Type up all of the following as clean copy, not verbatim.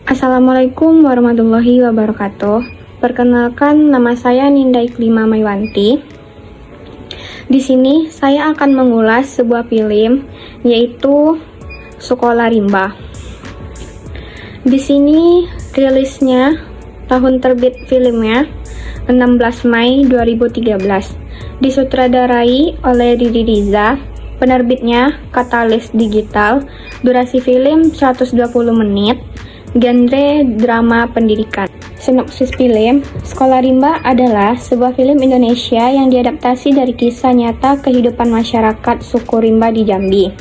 Assalamualaikum warahmatullahi wabarakatuh. Perkenalkan, nama saya Ninda Iklima Maiwanti. Di sini saya akan mengulas sebuah film, yaitu Sekolah Rimba. Di sini rilisnya tahun terbit filmnya 16 Mei 2013. Disutradarai oleh Riri Riza. Penerbitnya Katalis Digital. Durasi film 120 menit. Genre drama pendidikan. Sinopsis film, Sekolah Rimba adalah sebuah film Indonesia yang diadaptasi dari kisah nyata kehidupan masyarakat suku Rimba di Jambi.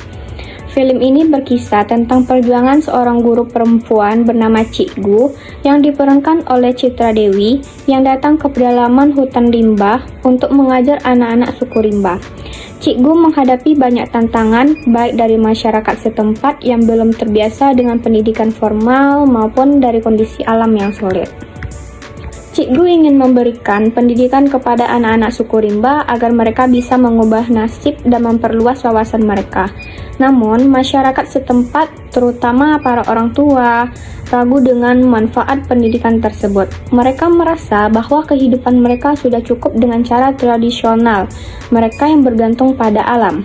Film ini berkisah tentang perjuangan seorang guru perempuan bernama Cik Gu yang diperankan oleh Citra Dewi yang datang ke pedalaman hutan Rimba untuk mengajar anak-anak suku Rimba. Cik Gu menghadapi banyak tantangan, baik dari masyarakat setempat yang belum terbiasa dengan pendidikan formal maupun dari kondisi alam yang sulit. Cik Gu ingin memberikan pendidikan kepada anak-anak suku Rimba agar mereka bisa mengubah nasib dan memperluas wawasan mereka. Namun, masyarakat setempat, terutama para orang tua, ragu dengan manfaat pendidikan tersebut. Mereka merasa bahwa kehidupan mereka sudah cukup dengan cara tradisional, mereka yang bergantung pada alam.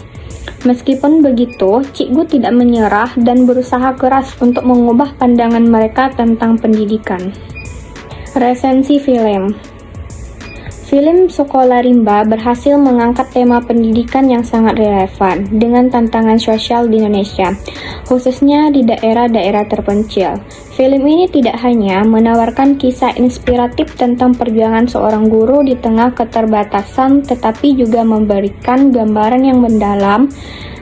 Meskipun begitu, Cik Gu tidak menyerah dan berusaha keras untuk mengubah pandangan mereka tentang pendidikan. Resensi film. Film Sekolah Rimba berhasil mengangkat tema pendidikan yang sangat relevan dengan tantangan sosial di Indonesia, khususnya di daerah-daerah terpencil. Film ini tidak hanya menawarkan kisah inspiratif tentang perjuangan seorang guru di tengah keterbatasan, tetapi juga memberikan gambaran yang mendalam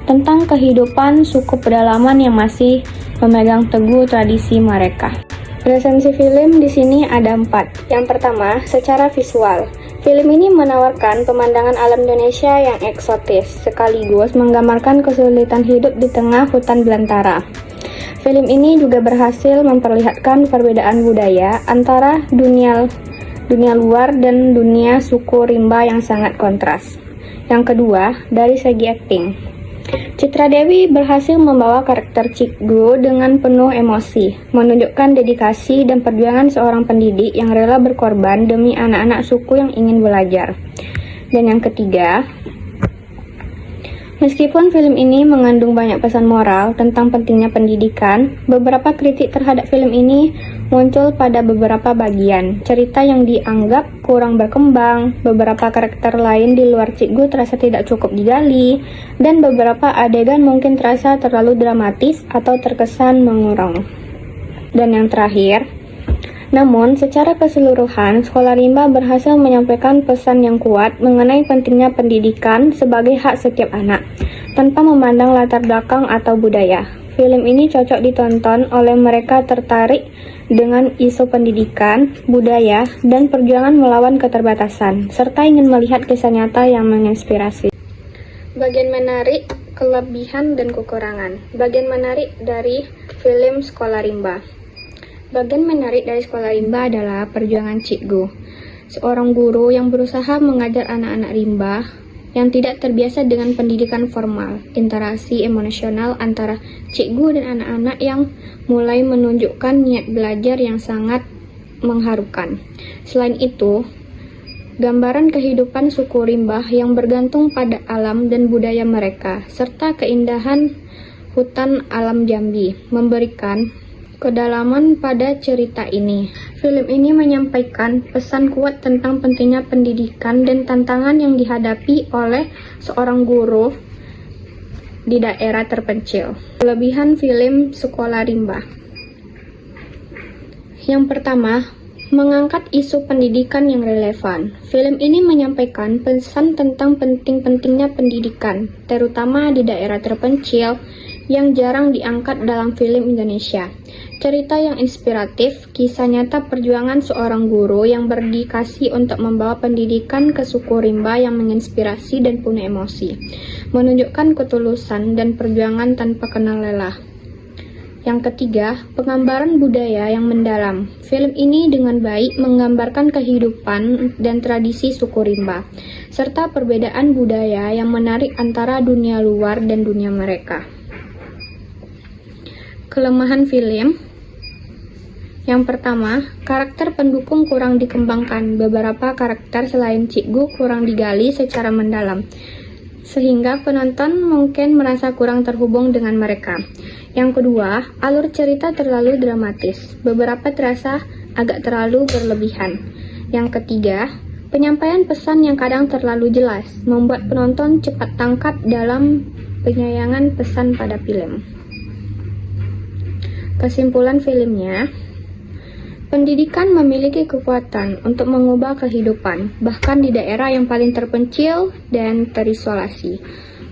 tentang kehidupan suku pedalaman yang masih memegang teguh tradisi mereka. Resensi film di sini ada 4. Yang pertama, secara visual. Film ini menawarkan pemandangan alam Indonesia yang eksotis, sekaligus menggambarkan kesulitan hidup di tengah hutan belantara. Film ini juga berhasil memperlihatkan perbedaan budaya antara dunia luar dan dunia suku Rimba yang sangat kontras. Yang kedua, dari segi akting. Citra Dewi berhasil membawa karakter Cik Gu dengan penuh emosi, menunjukkan dedikasi dan perjuangan seorang pendidik yang rela berkorban demi anak-anak suku yang ingin belajar. Dan yang ketiga, meskipun film ini mengandung banyak pesan moral tentang pentingnya pendidikan, beberapa kritik terhadap film ini muncul pada beberapa bagian. Cerita yang dianggap kurang berkembang, beberapa karakter lain di luar Cik Gu terasa tidak cukup digali, dan beberapa adegan mungkin terasa terlalu dramatis atau terkesan mengurang. Dan yang terakhir, namun secara keseluruhan, Sekolah Rimba berhasil menyampaikan pesan yang kuat mengenai pentingnya pendidikan sebagai hak setiap anak, tanpa memandang latar belakang atau budaya. Film ini cocok ditonton oleh mereka tertarik dengan isu pendidikan, budaya, dan perjuangan melawan keterbatasan, serta ingin melihat kisah nyata yang menginspirasi. Bagian menarik, kelebihan, dan kekurangan. Bagian menarik dari film Sekolah Rimba. Bagian menarik dari Sekolah Rimba adalah perjuangan Cik Gu, seorang guru yang berusaha mengajar anak-anak Rimba yang tidak terbiasa dengan pendidikan formal. Interaksi emosional antara Cik Gu dan anak-anak yang mulai menunjukkan niat belajar yang sangat mengharukan. Selain itu, gambaran kehidupan suku Rimba yang bergantung pada alam dan budaya mereka, serta keindahan hutan alam Jambi, memberikan kedalaman pada cerita ini. Film ini menyampaikan pesan kuat tentang pentingnya pendidikan dan tantangan yang dihadapi oleh seorang guru di daerah terpencil. Kelebihan film Sekolah Rimba. Yang pertama, mengangkat isu pendidikan yang relevan. Film ini menyampaikan pesan tentang pentingnya pendidikan, terutama di daerah terpencil yang jarang diangkat dalam film Indonesia. Cerita yang inspiratif, kisah nyata perjuangan seorang guru yang berdedikasi untuk membawa pendidikan ke suku Rimba yang menginspirasi dan penuh emosi, menunjukkan ketulusan dan perjuangan tanpa kenal lelah. Yang ketiga, penggambaran budaya yang mendalam. Film ini dengan baik menggambarkan kehidupan dan tradisi suku Rimba, serta perbedaan budaya yang menarik antara dunia luar dan dunia mereka. Kelemahan film. Yang pertama, karakter pendukung kurang dikembangkan. Beberapa karakter selain Cikgu kurang digali secara mendalam, sehingga penonton mungkin merasa kurang terhubung dengan mereka. Yang kedua, alur cerita terlalu dramatis. Beberapa terasa agak terlalu berlebihan. Yang ketiga, penyampaian pesan yang kadang terlalu jelas, membuat penonton cepat tangkap dalam penyayangan pesan pada film. Kesimpulan filmnya, pendidikan memiliki kekuatan untuk mengubah kehidupan, bahkan di daerah yang paling terpencil dan terisolasi.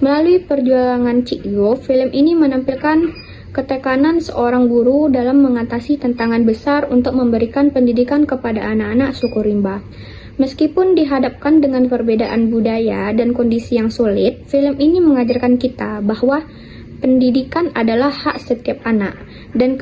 Melalui perjuangan Cikgu, film ini menampilkan ketekanan seorang guru dalam mengatasi tantangan besar untuk memberikan pendidikan kepada anak-anak suku rimba. Meskipun dihadapkan dengan perbedaan budaya dan kondisi yang sulit, film ini mengajarkan kita bahwa pendidikan adalah hak setiap anak, dan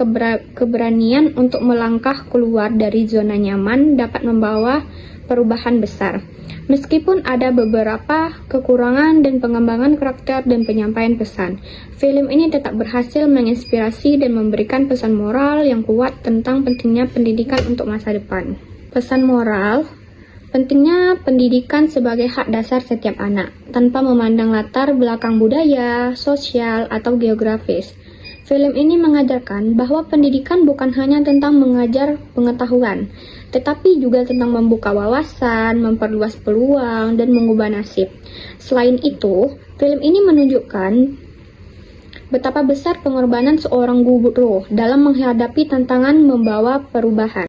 keberanian untuk melangkah keluar dari zona nyaman dapat membawa perubahan besar. Meskipun ada beberapa kekurangan dan pengembangan karakter dan penyampaian pesan, film ini tetap berhasil menginspirasi dan memberikan pesan moral yang kuat tentang pentingnya pendidikan untuk masa depan. Pesan moral, pentingnya pendidikan sebagai hak dasar setiap anak, tanpa memandang latar belakang budaya, sosial, atau geografis. Film ini mengajarkan bahwa pendidikan bukan hanya tentang mengajar pengetahuan, tetapi juga tentang membuka wawasan, memperluas peluang, dan mengubah nasib. Selain itu, film ini menunjukkan betapa besar pengorbanan seorang guru dalam menghadapi tantangan membawa perubahan.